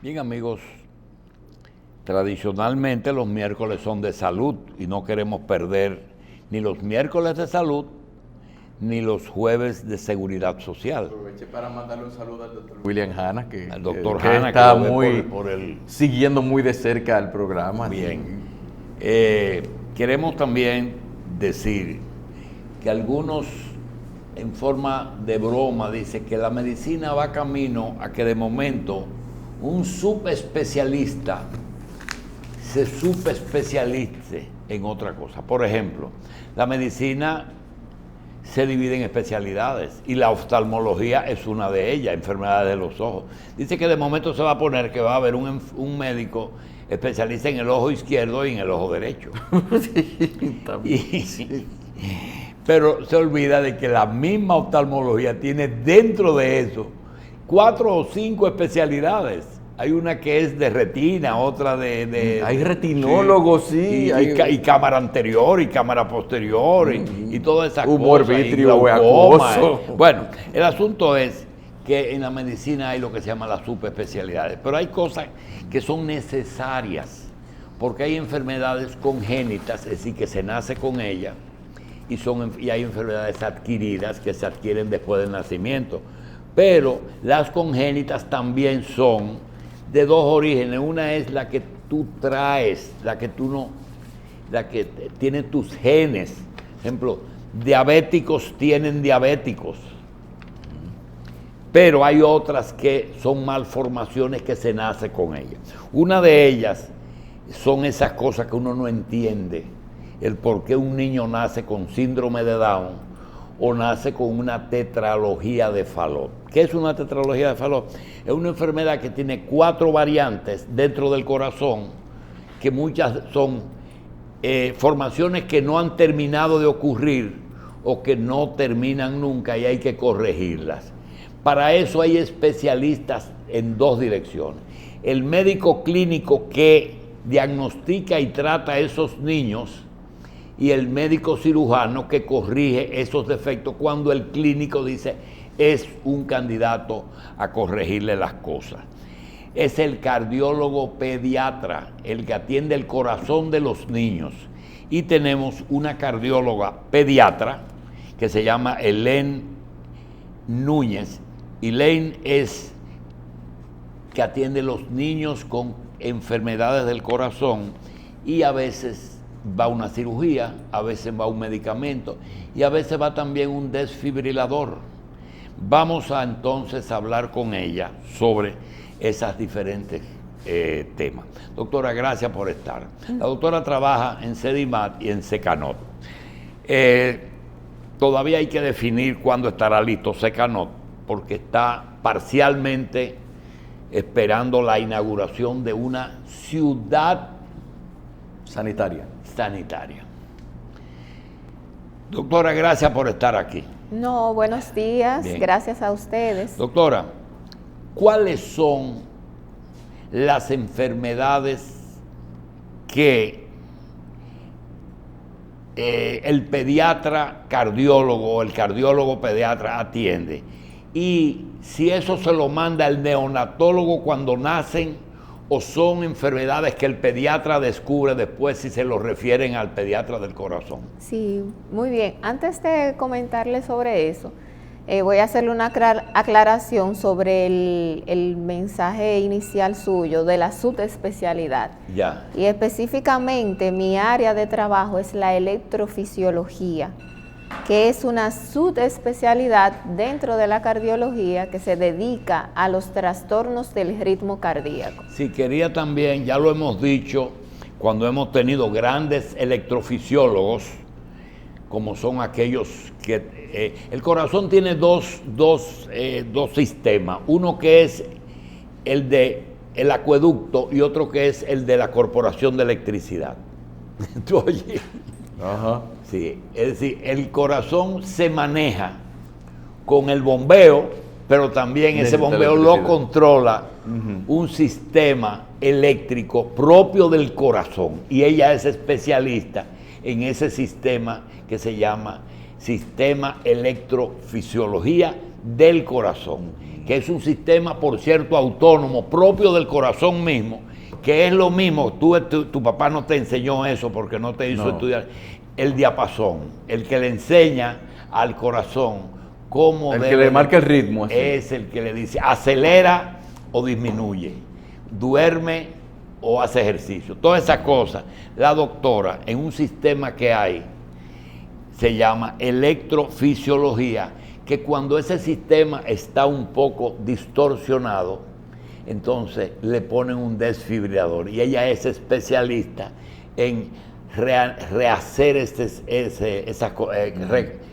Bien, amigos, tradicionalmente los miércoles son de salud y no queremos perder ni los miércoles de salud ni los jueves de seguridad social. Aproveché para mandarle un saludo al doctor William Hanna, que, Al doctor que Hanna, está que lo ve muy por el... siguiendo muy de cerca el programa. Bien. Queremos también decir que algunos, en forma de broma, dicen que la medicina va camino a que de momento un subespecialista se subespecialice en otra cosa. Por ejemplo, la medicina se divide en especialidades y la oftalmología es una de ellas, enfermedades de los ojos. Dice que de momento se va a poner que va a haber un médico especialista en el ojo izquierdo y en el ojo derecho. Pero se olvida de que la misma oftalmología tiene dentro de eso 4 o 5 especialidades. Hay una que es de retina, otra de hay retinólogos, sí. Y cámara anterior y cámara posterior y todas esas humor cosas. Vitrio, glaucoma. Bueno, el asunto es que en la medicina hay lo que se llama las subespecialidades, pero hay cosas que son necesarias, porque hay enfermedades congénitas, es decir, que se nace con ellas, y hay enfermedades adquiridas que se adquieren después del nacimiento. Pero las congénitas también son de dos orígenes. Una es la que tú traes, la que tiene tus genes. Por ejemplo, diabéticos tienen diabéticos. Pero hay otras que son malformaciones que se nace con ellas. Una de ellas son esas cosas que uno no entiende. El por qué un niño nace con síndrome de Down o nace con una tetralogía de Fallot. ¿Qué es una tetralogía de Fallot? Es una enfermedad que tiene 4 variantes dentro del corazón, que muchas son formaciones que no han terminado de ocurrir o que no terminan nunca y hay que corregirlas. Para eso hay especialistas en 2 direcciones. El médico clínico que diagnostica y trata a esos niños, y el médico cirujano que corrige esos defectos cuando el clínico dice es un candidato a corregirle las cosas. Es el cardiólogo pediatra, el que atiende el corazón de los niños. Y tenemos una cardióloga pediatra que se llama Elaine Núñez. Elaine es que atiende los niños con enfermedades del corazón y a veces va una cirugía, a veces va un medicamento y a veces va también un desfibrilador. Vamos a entonces hablar con ella sobre esas diferentes temas. Doctora, gracias por estar. La doctora trabaja en CEDIMAT y en SECANOT. Todavía hay que definir cuándo estará listo SECANOT, porque está parcialmente esperando la inauguración de una ciudad sanitaria. Doctora, gracias por estar aquí. No, buenos días. Bien. Gracias a ustedes. Doctora, ¿cuáles son las enfermedades que el pediatra cardiólogo o el cardiólogo pediatra atiende? Y si eso se lo manda el neonatólogo cuando nacen, o son enfermedades que el pediatra descubre después si se lo refieren al pediatra del corazón. Sí, muy bien. Antes de comentarle sobre eso, voy a hacerle una aclaración sobre el mensaje inicial suyo de la subespecialidad. Ya. Y específicamente mi área de trabajo es la electrofisiología, que es una subespecialidad dentro de la cardiología que se dedica a los trastornos del ritmo cardíaco. Sí, quería también, ya lo hemos dicho, cuando hemos tenido grandes electrofisiólogos, como son aquellos que... el corazón tiene dos sistemas, uno que es el del acueducto y otro que es el de la Corporación de Electricidad. ¿Tú oyes? Ajá. Sí, es decir, el corazón se maneja con el bombeo, pero también ese bombeo lo controla un sistema eléctrico propio del corazón. Y ella es especialista en ese sistema que se llama Sistema Electrofisiología del corazón, que es un sistema, por cierto, autónomo, propio del corazón mismo, que es lo mismo, tu papá no te enseñó eso porque no te hizo estudiar, el diapasón, el que le enseña al corazón cómo el que le marca el ritmo. Así. Es el que le dice, acelera o disminuye, duerme o hace ejercicio. Todas esas cosas, la doctora, en un sistema que hay, se llama electrofisiología, que cuando ese sistema está un poco distorsionado, entonces le ponen un desfibrilador y ella es especialista en rehacer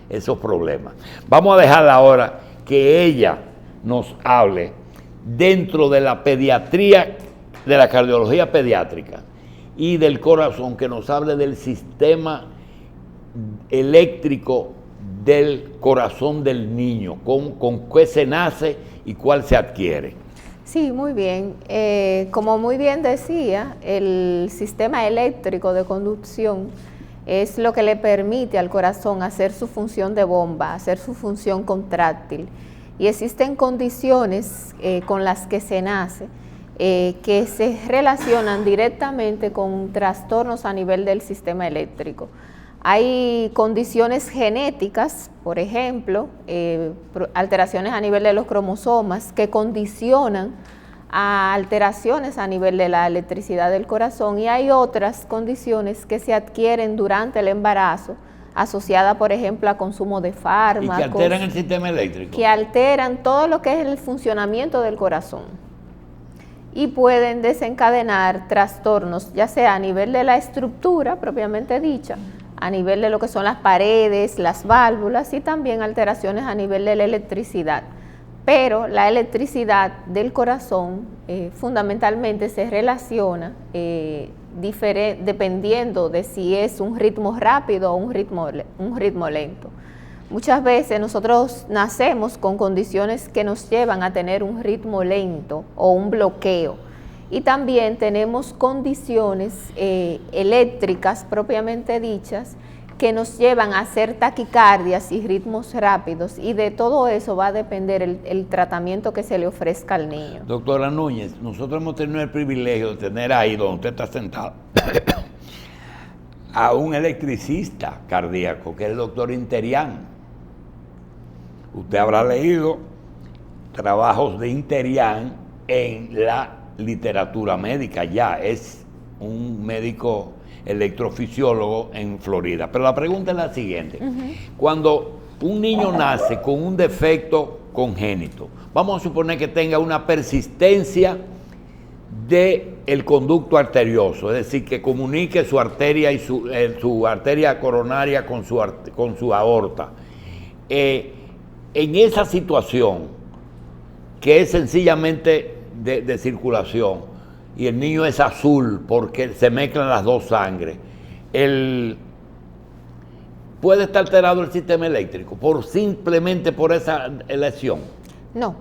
esos problemas. Vamos a dejarla ahora que ella nos hable dentro de la pediatría, de la cardiología pediátrica y del corazón, que nos hable del sistema eléctrico del corazón del niño, con qué se nace y cuál se adquiere. Sí, muy bien. Como muy bien decía, el sistema eléctrico de conducción es lo que le permite al corazón hacer su función de bomba, hacer su función contráctil. Y existen condiciones con las que se nace que se relacionan directamente con trastornos a nivel del sistema eléctrico. Hay condiciones genéticas, por ejemplo, alteraciones a nivel de los cromosomas que condicionan a alteraciones a nivel de la electricidad del corazón, y hay otras condiciones que se adquieren durante el embarazo, asociada, por ejemplo, a consumo de fármacos. ¿Y que alteran el sistema eléctrico? Que alteran todo lo que es el funcionamiento del corazón y pueden desencadenar trastornos, ya sea a nivel de la estructura propiamente dicha, a nivel de lo que son las paredes, las válvulas, y también alteraciones a nivel de la electricidad. Pero la electricidad del corazón fundamentalmente se relaciona dependiendo de si es un ritmo rápido o un ritmo lento. Muchas veces nosotros nacemos con condiciones que nos llevan a tener un ritmo lento o un bloqueo. Y también tenemos condiciones eléctricas propiamente dichas que nos llevan a hacer taquicardias y ritmos rápidos, y de todo eso va a depender el tratamiento que se le ofrezca al niño. Doctora Núñez, nosotros hemos tenido el privilegio de tener ahí donde usted está sentado a un electricista cardíaco, que es el doctor Interián. Usted habrá leído trabajos de Interián en la literatura médica, ya es un médico electrofisiólogo en Florida. Pero la pregunta es la siguiente. Cuando un niño nace con un defecto congénito, vamos a suponer que tenga una persistencia del conducto arterioso, es decir, que comunique su arteria y su arteria coronaria con su aorta. En esa situación, que es sencillamente de circulación, y el niño es azul porque se mezclan las dos sangres, ¿puede estar alterado el sistema eléctrico simplemente por esa lesión? No.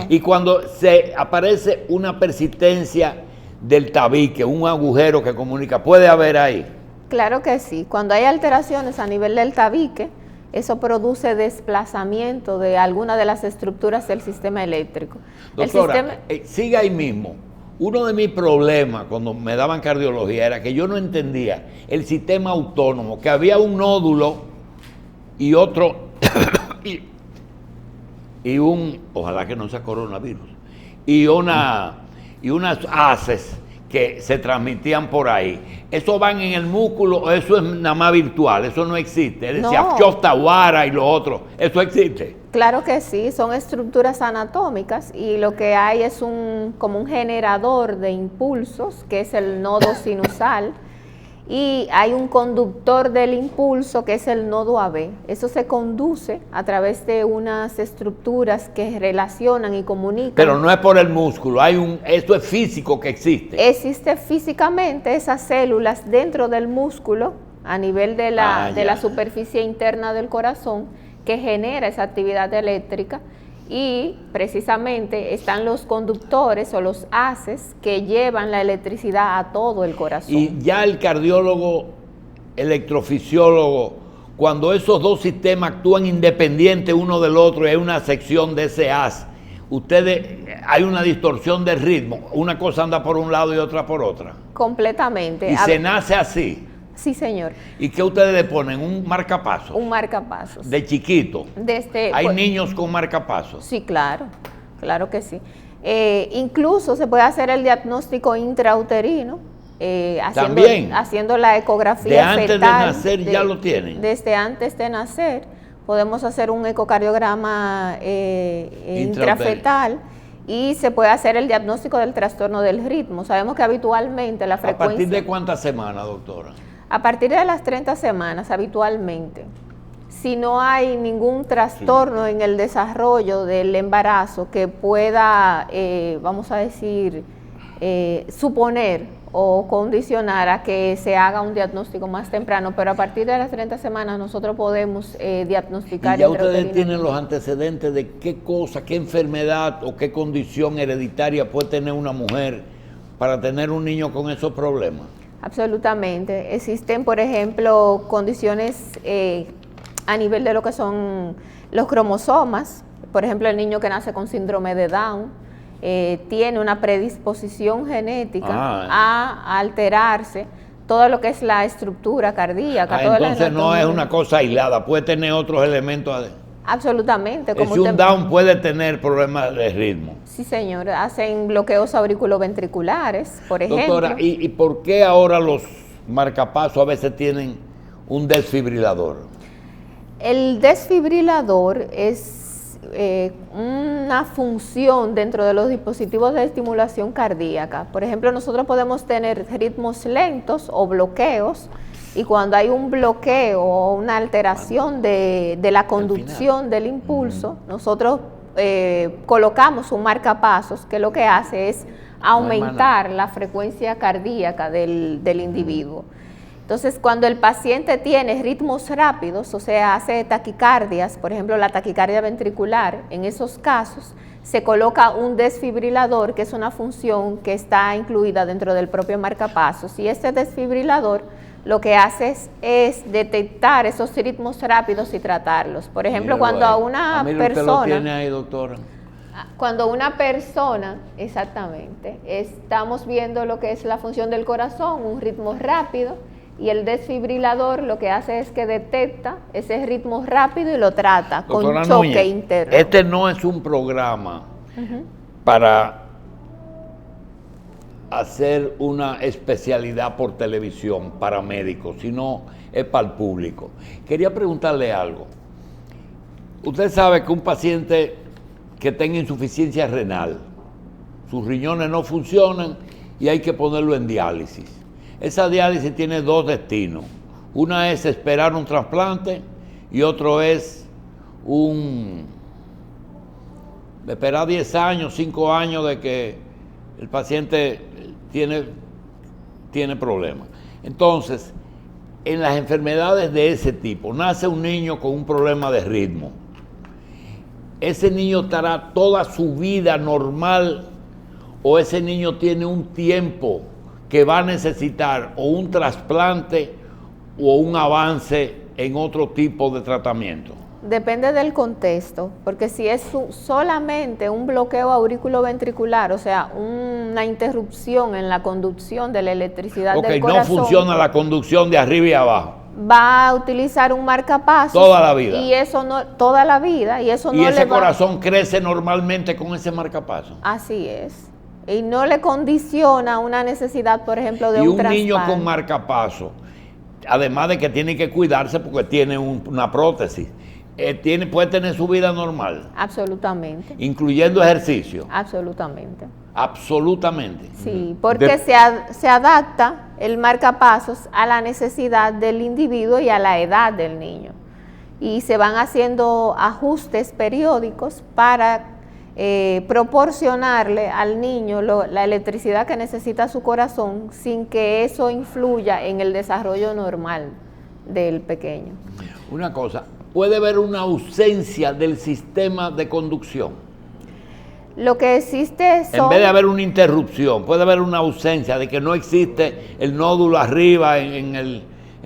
Y cuando se aparece una persistencia del tabique, un agujero que comunica, ¿puede haber ahí? Claro que sí. Cuando hay alteraciones a nivel del tabique, eso produce desplazamiento de alguna de las estructuras del sistema eléctrico. Doctora, sigue ahí mismo. Uno de mis problemas cuando me daban cardiología era que yo no entendía el sistema autónomo, que había un nódulo y otro, ojalá que no sea coronavirus, y unas haces que se transmitían por ahí. ¿Eso van en el músculo? ¿Eso es nada más virtual? Eso no existe. Es decir, Choftawara y lo otro, ¿eso existe? Claro que sí, son estructuras anatómicas, y lo que hay es como un generador de impulsos, que es el nodo sinusal, y hay un conductor del impulso, que es el nodo AB. Eso se conduce a través de unas estructuras que relacionan y comunican. Pero no es por el músculo, esto es físico que existe. Existe físicamente esas células dentro del músculo, a nivel de la superficie interna del corazón, que genera esa actividad eléctrica, y precisamente están los conductores o los haces que llevan la electricidad a todo el corazón. Y ya el cardiólogo, electrofisiólogo, cuando esos dos sistemas actúan independientes uno del otro y hay una sección de ese haz, hay una distorsión del ritmo, una cosa anda por un lado y otra por otra. Completamente. Y se nace así. Sí, señor. ¿Y qué ustedes le ponen? ¿Un marcapasos? Un marcapasos. De chiquito. ¿Hay pues, niños con marcapasos? Sí, claro, claro que sí. Incluso se puede hacer el diagnóstico intrauterino, haciendo la ecografía de antes fetal, de nacer ya lo tienen. Desde antes de nacer podemos hacer un ecocardiograma intrafetal y se puede hacer el diagnóstico del trastorno del ritmo. Sabemos que habitualmente la frecuencia... ¿A partir de cuántas semanas, doctora? A partir de las 30 semanas habitualmente. Si no hay ningún trastorno en el desarrollo del embarazo que pueda, vamos a decir, suponer o condicionar a que se haga un diagnóstico más temprano, pero a partir de las 30 semanas nosotros podemos diagnosticar. ¿Y ya ustedes tienen los antecedentes de qué cosa, qué enfermedad o qué condición hereditaria puede tener una mujer para tener un niño con esos problemas? Absolutamente. Existen, por ejemplo, condiciones a nivel de lo que son los cromosomas. Por ejemplo, el niño que nace con síndrome de Down tiene una predisposición genética a alterarse todo lo que es la estructura cardíaca. Entonces no es una cosa aislada, puede tener otros elementos. Absolutamente. Si un Down puede tener problemas de ritmo. Sí, señor. Hacen bloqueos auriculoventriculares, por ejemplo. Doctora, ¿y por qué ahora los marcapasos a veces tienen un desfibrilador? El desfibrilador es una función dentro de los dispositivos de estimulación cardíaca. Por ejemplo, nosotros podemos tener ritmos lentos o bloqueos, y cuando hay un bloqueo o una alteración de la conducción del impulso, nosotros colocamos un marcapasos que lo que hace es aumentar la frecuencia cardíaca del individuo. Entonces, cuando el paciente tiene ritmos rápidos, o sea, hace taquicardias, por ejemplo, la taquicardia ventricular, en esos casos se coloca un desfibrilador, que es una función que está incluida dentro del propio marcapasos, y este desfibrilador lo que hace es detectar esos ritmos rápidos y tratarlos. Por ejemplo, cuando a una persona... ¿Usted lo tiene ahí, doctora? Cuando una persona, exactamente, estamos viendo lo que es la función del corazón, un ritmo rápido, y el desfibrilador lo que hace es que detecta ese ritmo rápido y lo trata Doctora con choque Núñez, interno. Este no es un programa para hacer una especialidad por televisión para médicos, sino es para el público. Quería preguntarle algo. Usted sabe que un paciente que tenga insuficiencia renal, sus riñones no funcionan y hay que ponerlo en diálisis. Esa diálisis tiene dos destinos. Una es esperar un trasplante y otro es esperar 10 años, 5 años de que el paciente tiene problemas. Entonces, en las enfermedades de ese tipo, nace un niño con un problema de ritmo. ¿Ese niño estará toda su vida normal o ese niño tiene un tiempo que va a necesitar o un trasplante o un avance en otro tipo de tratamiento? Depende del contexto, porque si es solamente un bloqueo auriculoventricular, o sea, una interrupción en la conducción de la electricidad del corazón, no funciona la conducción de arriba y abajo, va a utilizar un marcapasos toda la vida. Y eso no, toda la vida, y eso y no ese le va... corazón crece normalmente con ese marcapasos. Así es. Y no le condiciona una necesidad, por ejemplo, de un trasplante. Y un niño con marcapasos, además de que tiene que cuidarse porque tiene una prótesis, puede tener su vida normal. Absolutamente. Incluyendo ejercicio. Absolutamente. Absolutamente. Sí, porque se adapta el marcapasos a la necesidad del individuo y a la edad del niño. Y se van haciendo ajustes periódicos para proporcionarle al niño la electricidad que necesita su corazón sin que eso influya en el desarrollo normal del pequeño. Una cosa, puede haber una ausencia del sistema de conducción. Lo que existe son... En vez de haber una interrupción, puede haber una ausencia de que no existe el nódulo arriba en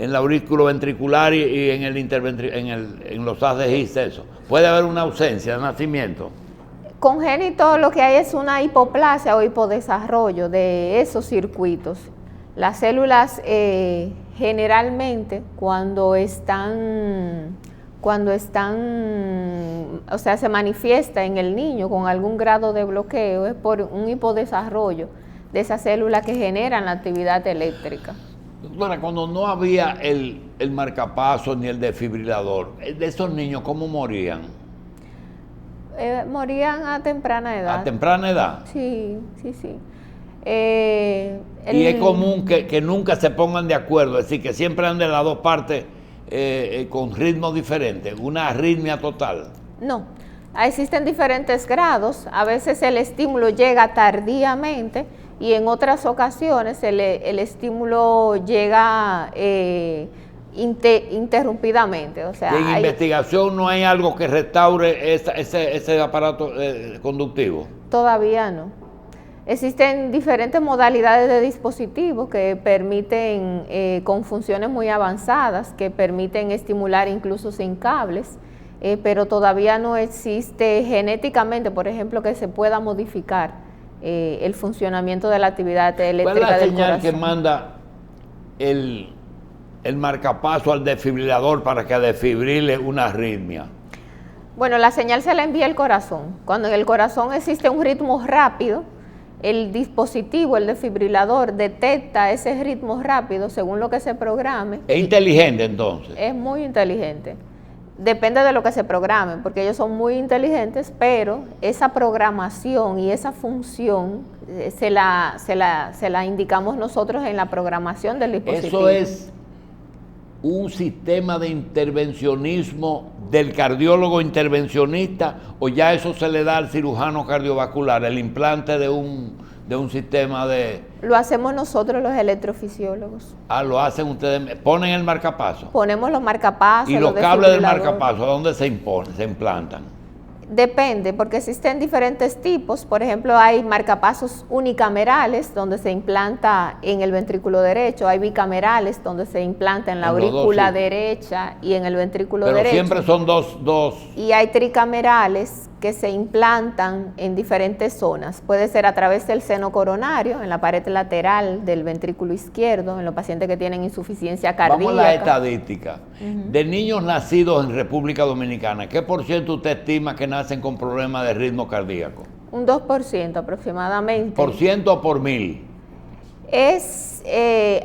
en la aurículo ventricular y en en los haces y eso. Puede haber una ausencia de nacimiento. Congénito lo que hay es una hipoplasia o hipodesarrollo de esos circuitos. Las células generalmente cuando están, o sea, se manifiesta en el niño con algún grado de bloqueo, es por un hipodesarrollo de esas células que generan la actividad eléctrica. Doctora, cuando no había el marcapasos ni el desfibrilador, de esos niños, ¿cómo morían? Morían a temprana edad. ¿A temprana edad? Sí. Y es común que nunca se pongan de acuerdo, es decir, que siempre anden las dos partes con ritmos diferentes, una arritmia total. No, existen diferentes grados, a veces el estímulo llega tardíamente y en otras ocasiones el estímulo llega interrumpidamente. O sea, en investigación no hay algo que restaure ese aparato conductivo. Todavía no. Existen diferentes modalidades de dispositivos que permiten, con funciones muy avanzadas, que permiten estimular incluso sin cables, pero todavía no existe genéticamente, por ejemplo, que se pueda modificar el funcionamiento de la actividad eléctrica del corazón. ¿Cuál es la señal que manda el marcapaso al desfibrilador para que desfibrile una arritmia? Bueno, la señal se la envía el corazón. Cuando en el corazón existe un ritmo rápido, el dispositivo, el desfibrilador, detecta ese ritmo rápido según lo que se programe. ¿Es inteligente entonces? Es muy inteligente. Depende de lo que se programe, porque ellos son muy inteligentes, pero esa programación y esa función se la indicamos nosotros en la programación del dispositivo. Eso es un sistema de intervencionismo del cardiólogo intervencionista, o ya eso se le da al cirujano cardiovascular, el implante de un sistema de... Lo hacemos nosotros los electrofisiólogos. Ah, lo hacen ustedes, ponen el marcapaso. Ponemos los marcapasos. ¿Y los cables del marcapaso, dónde se implantan? Depende, porque existen diferentes tipos. Por ejemplo, hay marcapasos unicamerales, donde se implanta en el ventrículo derecho. Hay bicamerales, donde se implanta en la aurícula derecha y en el ventrículo derecho. Pero siempre son dos. Y hay tricamerales que se implantan en diferentes zonas. Puede ser a través del seno coronario, en la pared lateral del ventrículo izquierdo, en los pacientes que tienen insuficiencia cardíaca. Vamos a la estadística. De niños nacidos en República Dominicana, ¿qué por ciento usted estima que nacen con problemas de ritmo cardíaco? Un 2% aproximadamente. ¿Por ciento o por mil? Es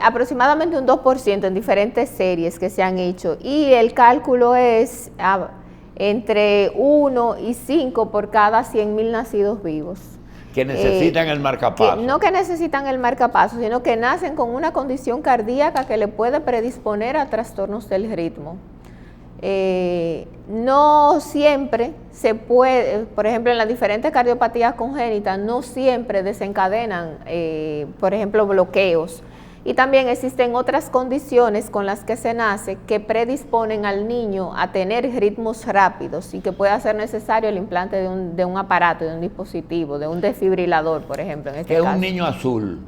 aproximadamente un 2% en diferentes series que se han hecho, y el cálculo es entre 1 y 5 por cada 100.000 nacidos vivos. Que necesitan el marcapaso. No que necesitan el marcapaso, sino que nacen con una condición cardíaca que le puede predisponer a trastornos del ritmo. No siempre se puede, por ejemplo, en las diferentes cardiopatías congénitas, no siempre desencadenan, por ejemplo, bloqueos. Y también existen otras condiciones con las que se nace que predisponen al niño a tener ritmos rápidos y que pueda ser necesario el implante de un aparato, de un dispositivo, de un desfibrilador, por ejemplo, en este caso. ¿Qué es un niño azul?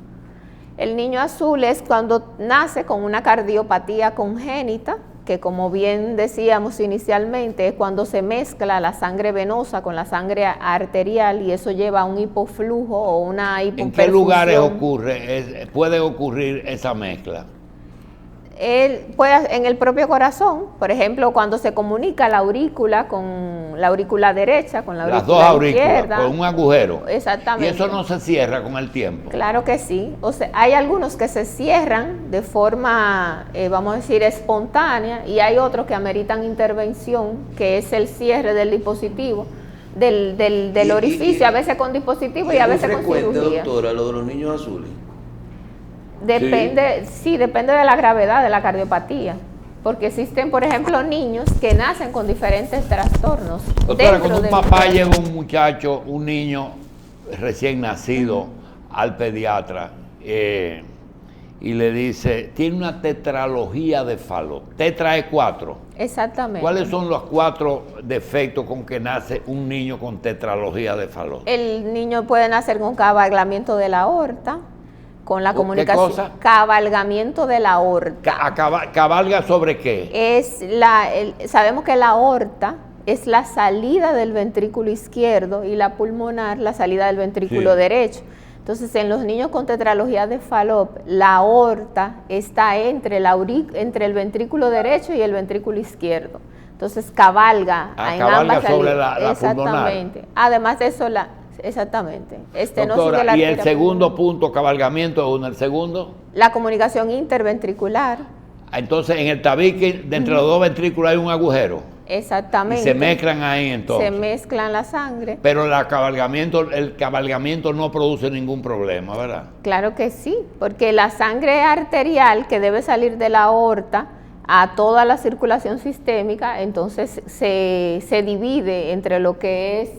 El niño azul es cuando nace con una cardiopatía congénita, que como bien decíamos inicialmente, es cuando se mezcla la sangre venosa con la sangre arterial y eso lleva a un hipoflujo o una hipoperfusión. ¿En qué lugares puede ocurrir esa mezcla? En el propio corazón, por ejemplo, cuando se comunica la aurícula con la aurícula derecha, con la aurícula izquierda. Las dos aurículas, con un agujero. Exactamente. Y eso no se cierra con el tiempo. Claro que sí. O sea, hay algunos que se cierran de forma, vamos a decir, espontánea, y hay otros que ameritan intervención, que es el cierre del dispositivo, del orificio, a veces con dispositivo y a veces con cirugía. Doctora, lo de los niños azules. Depende de la gravedad de la cardiopatía, porque existen, por ejemplo, niños que nacen con diferentes trastornos. Doctora, cuando un papá lleva un niño recién nacido al pediatra y le dice, tiene una tetralogía de Fallot, tetra es 4. Exactamente. ¿Cuáles son los 4 defectos con que nace un niño con tetralogía de Fallot? El niño puede nacer con cabalgamiento de la aorta, con la ¿Qué comunicación. cosa? Cabalgamiento de la aorta. ¿Cabalga sobre qué? Sabemos que la aorta es la salida del ventrículo izquierdo y la pulmonar la salida del ventrículo Sí. derecho. Entonces, en los niños con tetralogía de Fallot, la aorta está entre el ventrículo derecho y el ventrículo izquierdo. Entonces, cabalga en Cabalga ambas sobre salidas. la pulmonar. Exactamente. Además de eso, exactamente. Estenosis de Doctora, la y el arteria segundo pulmonar. punto, cabalgamiento, el segundo. La comunicación interventricular. Entonces, en el tabique, de entre los dos ventrículos hay un agujero. Y Exactamente. se mezclan ahí entonces. Se mezclan la sangre. Pero el cabalgamiento no produce ningún problema, ¿verdad? Claro que sí, porque la sangre arterial que debe salir de la aorta a toda la circulación sistémica, entonces se divide entre lo que es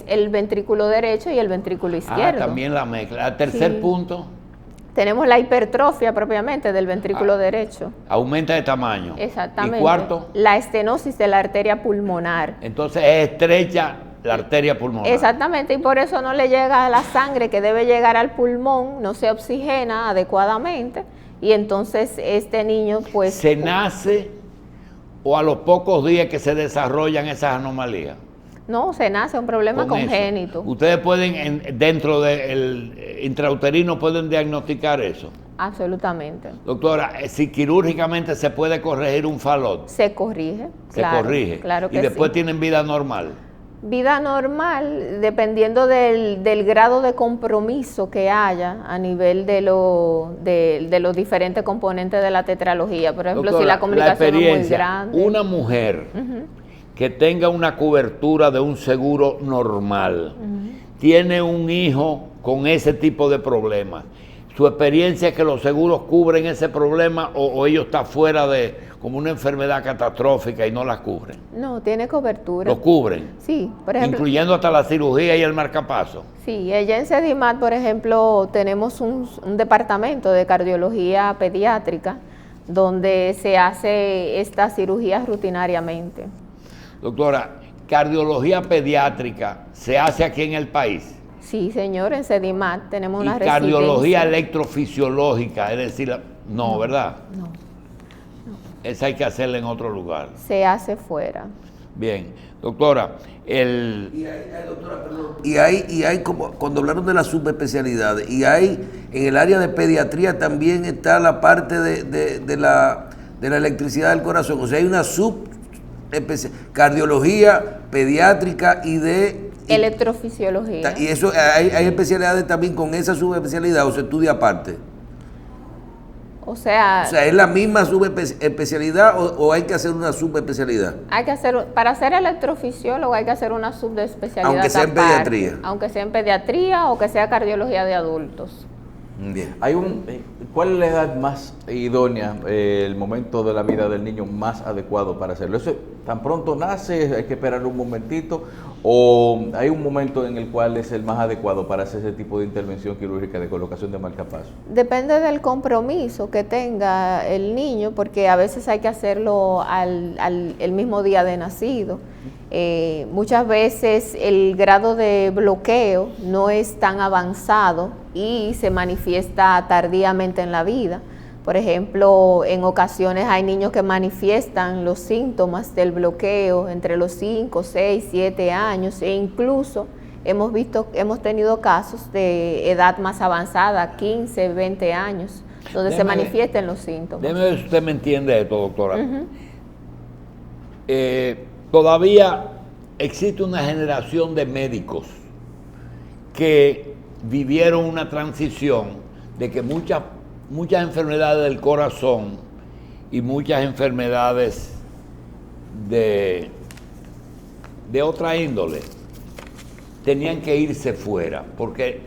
el ventrículo derecho y el ventrículo izquierdo. También la mezcla. El tercer Sí. punto, Tenemos la hipertrofia propiamente del ventrículo derecho. aumenta de tamaño. Exactamente. Y cuarto, La estenosis de la arteria pulmonar. entonces es estrecha la arteria pulmonar. Exactamente, y por eso no le llega la sangre que debe llegar al pulmón, no se oxigena adecuadamente, y entonces este niño pues... ¿Se nace o a los pocos días que se desarrollan esas anomalías? No, se nace un problema Con eso. congénito. Ustedes pueden, dentro del intrauterino, pueden diagnosticar eso. Absolutamente. Doctora, si quirúrgicamente se puede corregir un Fallot, Se corrige. se claro, corrige. Claro que y después sí. tienen vida normal. Vida normal, dependiendo del grado de compromiso que haya a nivel de los diferentes componentes de la tetralogía. Por ejemplo, Doctora, si la comunicación es muy experiencia, grande. una mujer que tenga una cobertura de un seguro normal, tiene un hijo con ese tipo de problemas. ¿Su experiencia es que los seguros cubren ese problema o ellos están fuera de como una enfermedad catastrófica y no las cubren? No, tiene cobertura. ¿Lo cubren? Sí, por ejemplo. Incluyendo hasta la cirugía y el marcapaso. Sí, allá en CEDIMAT, por ejemplo, tenemos un departamento de cardiología pediátrica donde se hace estas cirugías rutinariamente. Doctora, cardiología pediátrica se hace aquí en el país. Sí, señor, en CEDIMAT tenemos Y una residencia. cardiología electrofisiológica, es decir, no, ¿verdad? No, Esa hay que hacerla en otro lugar. se hace fuera. Bien, doctora, Doctora, perdón. Y hay como, cuando hablaron de las subespecialidades, y hay en el área de pediatría también está la parte de la electricidad del corazón. O sea, hay una cardiología pediátrica y de... Electrofisiología. Y eso, hay especialidades también con esa subespecialidad o se estudia aparte. O sea, ¿es la misma subespecialidad o hay que hacer una subespecialidad? hay que hacer, para ser electrofisiólogo hay que hacer una subespecialidad. Aunque sea en aparte, pediatría. Aunque sea en pediatría o que sea cardiología de adultos. Bien. ¿Cuál es la edad más idónea, el momento de la vida del niño más adecuado para hacerlo? ¿Eso tan pronto nace, hay que esperar un momentito, o hay un momento en el cual es el más adecuado para hacer ese tipo de intervención quirúrgica de colocación de marcapaso? Depende del compromiso que tenga el niño, porque a veces hay que hacerlo el mismo día de nacido. Muchas veces el grado de bloqueo no es tan avanzado y se manifiesta tardíamente en la vida. Por ejemplo, en ocasiones hay niños que manifiestan los síntomas del bloqueo entre los 5, 6, 7 años e incluso hemos tenido casos de edad más avanzada, 15, 20 años, donde se manifiestan los síntomas. déjeme ver si usted me entiende esto, doctora. Todavía existe una generación de médicos que vivieron una transición de que muchas enfermedades del corazón y muchas enfermedades de otra índole tenían que irse fuera, porque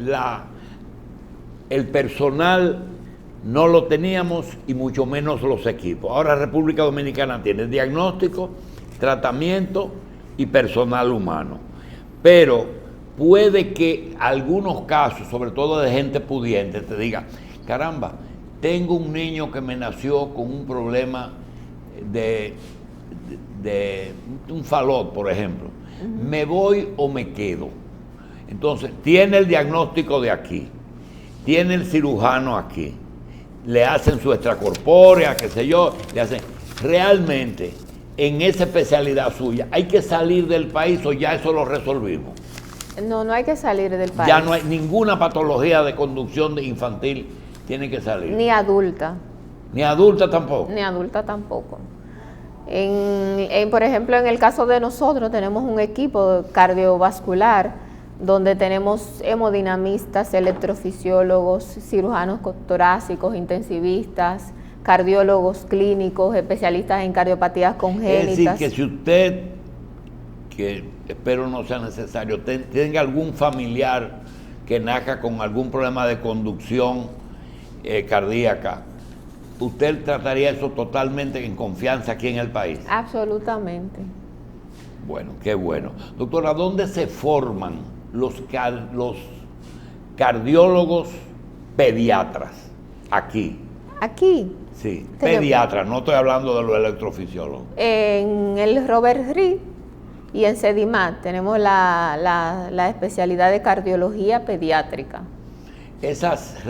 el personal no lo teníamos y mucho menos los equipos. Ahora República Dominicana tiene diagnóstico, tratamiento y personal humano. Pero puede que algunos casos, sobre todo de gente pudiente, te diga, caramba, tengo un niño que me nació con un problema de un Fallot, por ejemplo. ¿Me voy o me quedo? Entonces, tiene el diagnóstico de aquí. tiene el cirujano aquí, le hacen su extracorpórea, qué sé yo, le hacen... Realmente, en esa especialidad suya, ¿hay que salir del país o ya eso lo resolvimos? No, no hay que salir del país. Ya no hay ninguna patología de conducción infantil, tiene que salir. Ni adulta. Ni adulta tampoco. Ni adulta tampoco. Por ejemplo, en el caso de nosotros tenemos un equipo cardiovascular donde tenemos hemodinamistas, electrofisiólogos, cirujanos torácicos, intensivistas, cardiólogos clínicos, especialistas en cardiopatías congénitas. Es decir, que si usted, que espero no sea necesario, tenga algún familiar que nazca con algún problema de conducción cardíaca, ¿usted trataría eso totalmente en confianza aquí en el país? Absolutamente. Bueno, qué bueno. Doctora, ¿dónde se forman los cardiólogos pediatras? Aquí. Aquí. Sí, pediatras, no estoy hablando de los electrofisiólogos. En el Robert Reed y en CEDIMAT tenemos la especialidad de cardiología pediátrica. ¿Esas son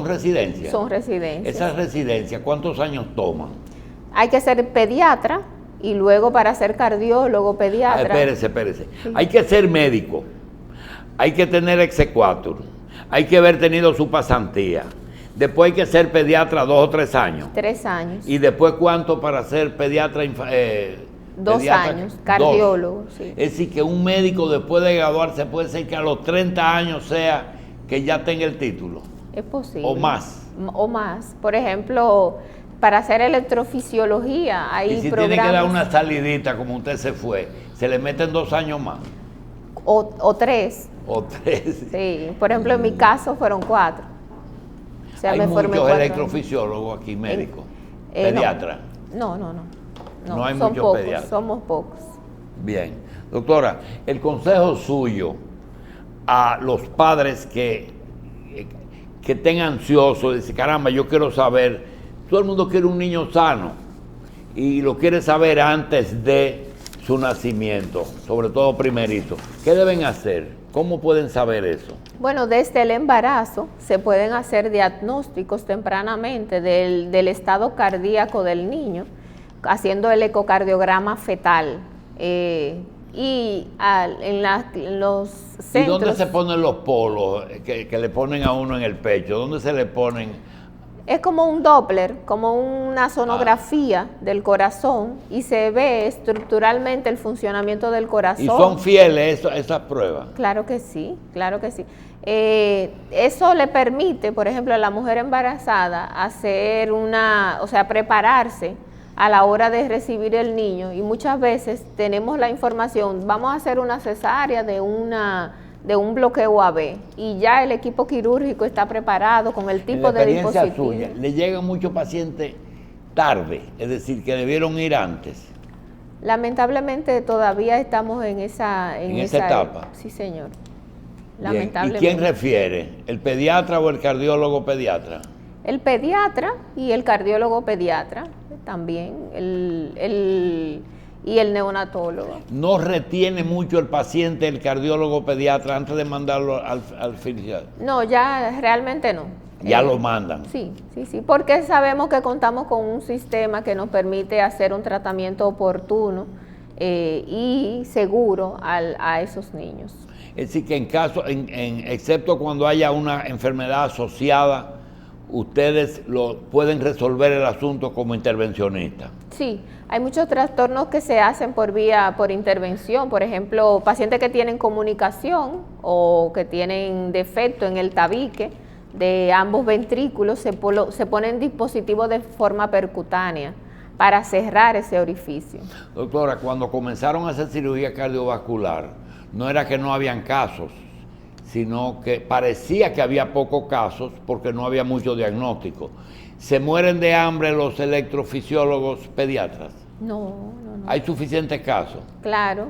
residencias? Son residencias. ¿Esas residencias cuántos años toman? Hay que ser pediatra y luego para ser cardiólogo pediatra. Espérese. Sí. Hay que ser médico, hay que tener exequatur, hay que haber tenido su pasantía. Después hay que ser pediatra 2 o 3 años. 3 años. ¿Y después cuánto para ser pediatra? 2 años, cardiólogo. Sí. Es decir, que un médico después de graduarse puede ser que a los 30 años sea que ya tenga el título. Es posible. O más. O más. Por ejemplo, para hacer electrofisiología hay y si programas... tiene que dar una salidita como usted se fue, se le meten 2 años más. O 3. O 3. Sí. Por ejemplo, en mi caso fueron 4. O sea, hay me formé muchos 4 electrofisiólogos aquí, médicos, pediatras. No hay son muchos pocos, pediatras. somos pocos. Bien. Doctora, el consejo suyo a los padres que estén ansiosos, dicen, caramba, yo quiero saber, todo el mundo quiere un niño sano y lo quiere saber antes de su nacimiento, sobre todo primerito. ¿Qué deben hacer? ¿Cómo pueden saber eso? Bueno, desde el embarazo se pueden hacer diagnósticos tempranamente del estado cardíaco del niño, haciendo el ecocardiograma fetal. En los centros... ¿Y dónde se ponen los polos que le ponen a uno en el pecho? ¿Dónde se le ponen? Es como un Doppler, como una sonografía del corazón y se ve estructuralmente el funcionamiento del corazón. ¿Y son fieles esas pruebas? Claro que sí, claro que sí. Eso le permite, por ejemplo, a la mujer embarazada hacer prepararse a la hora de recibir el niño y muchas veces tenemos la información, vamos a hacer una cesárea de un bloqueo AB y ya el equipo quirúrgico está preparado con el tipo de dispositivo. Suya, ¿le llegan muchos pacientes tarde? Es decir, que debieron ir antes. Lamentablemente todavía estamos en esa etapa. Sí, señor. Bien. Lamentablemente. ¿Y quién refiere? ¿El pediatra o el cardiólogo pediatra? El pediatra y el cardiólogo pediatra también, y el neonatólogo. ¿No retiene mucho el paciente el cardiólogo pediatra antes de mandarlo al filial? No, ya realmente no. Ya lo mandan. Sí, porque sabemos que contamos con un sistema que nos permite hacer un tratamiento oportuno y seguro a esos niños. Es decir, que excepto cuando haya una enfermedad asociada, ustedes pueden resolver el asunto como intervencionistas. Sí, hay muchos trastornos que se hacen por intervención, por ejemplo, pacientes que tienen comunicación o que tienen defecto en el tabique de ambos ventrículos, se ponen dispositivos de forma percutánea para cerrar ese orificio. Doctora, cuando comenzaron a hacer cirugía cardiovascular, no era que no habían casos, sino que parecía que había pocos casos porque no había mucho diagnóstico. ¿Se mueren de hambre los electrofisiólogos pediatras? No. ¿Hay suficientes casos? Claro.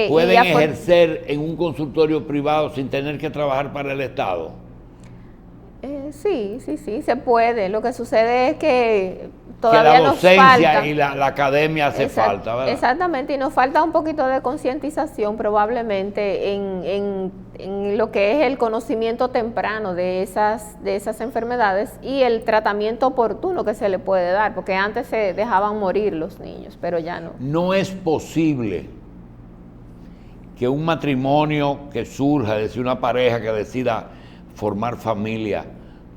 ¿Pueden ejercer en un consultorio privado sin tener que trabajar para el Estado? Sí, se puede. Lo que sucede es que todavía nos falta... Que la docencia y la academia hace falta, ¿verdad? Exactamente, y nos falta un poquito de concientización probablemente en en lo que es el conocimiento temprano de esas enfermedades y el tratamiento oportuno que se le puede dar, porque antes se dejaban morir los niños, pero ya no. No es posible que un matrimonio que surja, es decir, una pareja que decida formar familia,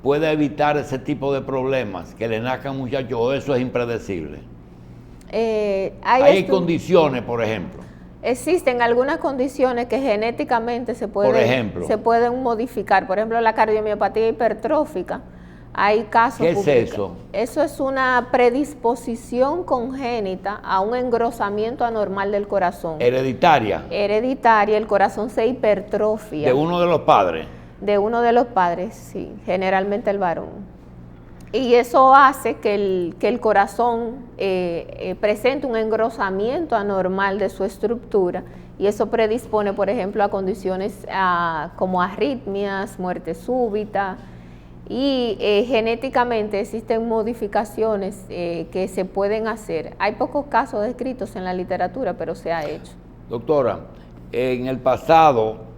pueda evitar ese tipo de problemas, que le nazcan muchachos, o eso es impredecible. Hay condiciones, por ejemplo. Existen algunas condiciones que genéticamente se pueden modificar. Por ejemplo, la cardiomiopatía hipertrófica. Hay casos. ¿Qué es eso? Eso es una predisposición congénita a un engrosamiento anormal del corazón. ¿Hereditaria? Hereditaria, el corazón se hipertrofia. ¿De uno de los padres? De uno de los padres, sí, generalmente el varón. Y eso hace que el corazón presente un engrosamiento anormal de su estructura, y eso predispone, por ejemplo, a condiciones como arritmias, muerte súbita, y genéticamente existen modificaciones que se pueden hacer. Hay pocos casos descritos en la literatura, pero se ha hecho. Doctora, en el pasado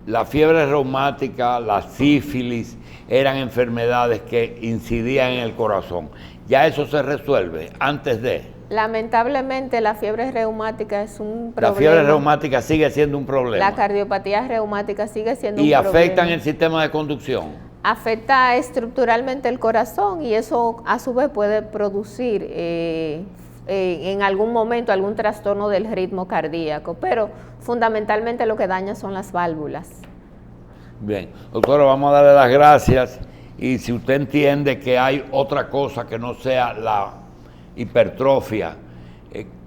la fiebre reumática, la sífilis, eran enfermedades que incidían en el corazón. ¿Ya eso se resuelve antes de? Lamentablemente la fiebre reumática es un problema. La fiebre reumática sigue siendo un problema. La cardiopatía reumática sigue siendo un problema. ¿Y afectan el problema. sistema de conducción? Afecta estructuralmente el corazón, y eso a su vez puede producir en algún momento algún trastorno del ritmo cardíaco, pero fundamentalmente lo que daña son las válvulas. Bien, doctora, vamos a darle las gracias, y si usted entiende que hay otra cosa que no sea la hipertrofia,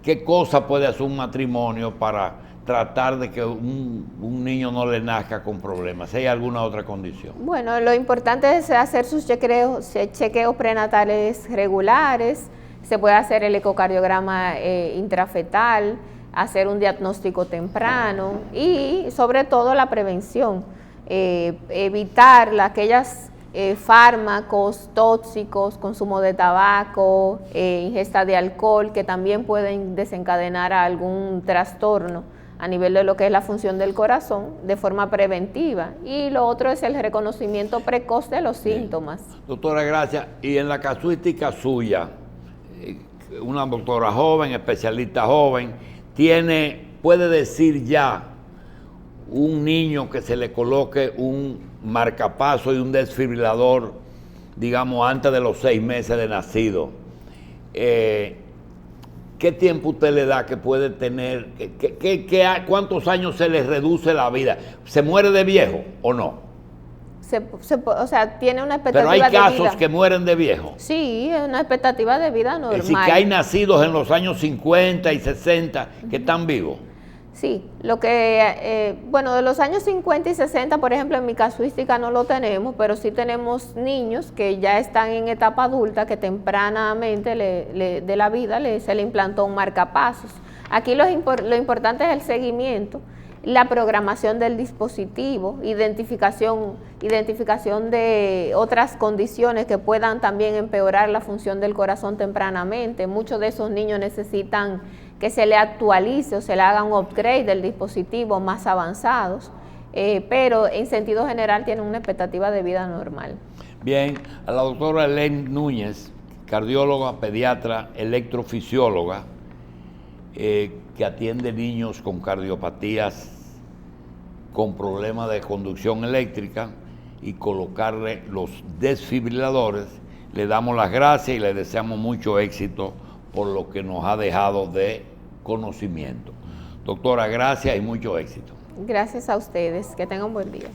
¿qué cosa puede hacer un matrimonio para tratar de que un niño no le nazca con problemas? ¿Si hay alguna otra condición? Bueno, lo importante es hacer sus chequeos prenatales regulares. Se puede hacer el ecocardiograma intrafetal, hacer un diagnóstico temprano y sobre todo la prevención, evitar aquellas fármacos tóxicos, consumo de tabaco, ingesta de alcohol, que también pueden desencadenar algún trastorno a nivel de lo que es la función del corazón de forma preventiva. Y lo otro es el reconocimiento precoz de los síntomas. Doctora, gracias. Y en la casuística suya, una doctora joven, especialista joven, puede decir ya un niño que se le coloque un marcapaso y un desfibrilador, digamos, antes de los 6 meses de nacido. ¿Qué tiempo usted le da que puede tener? ¿Cuántos años se le reduce la vida? ¿Se muere de viejo o no? O sea, tiene una expectativa de vida. Pero hay casos que mueren de viejo. Sí, una expectativa de vida normal. Es decir, que hay nacidos en los años 50 y 60 que están vivos. Sí, bueno, de los años 50 y 60, por ejemplo, en mi casuística no lo tenemos, pero sí tenemos niños que ya están en etapa adulta, que tempranamente de la vida se le implantó un marcapasos. Aquí lo importante es el seguimiento, la programación del dispositivo, identificación de otras condiciones que puedan también empeorar la función del corazón tempranamente. Muchos de esos niños necesitan que se le actualice o se le haga un upgrade del dispositivo más avanzados, pero en sentido general tienen una expectativa de vida normal. Bien, a la doctora Elaine Núñez, cardióloga, pediatra, electrofisióloga, que atiende niños con cardiopatías, con problemas de conducción eléctrica, y colocarle los desfibriladores. Le damos las gracias y le deseamos mucho éxito por lo que nos ha dejado de conocimiento. Doctora, gracias y mucho éxito. Gracias a ustedes, que tengan un buen día.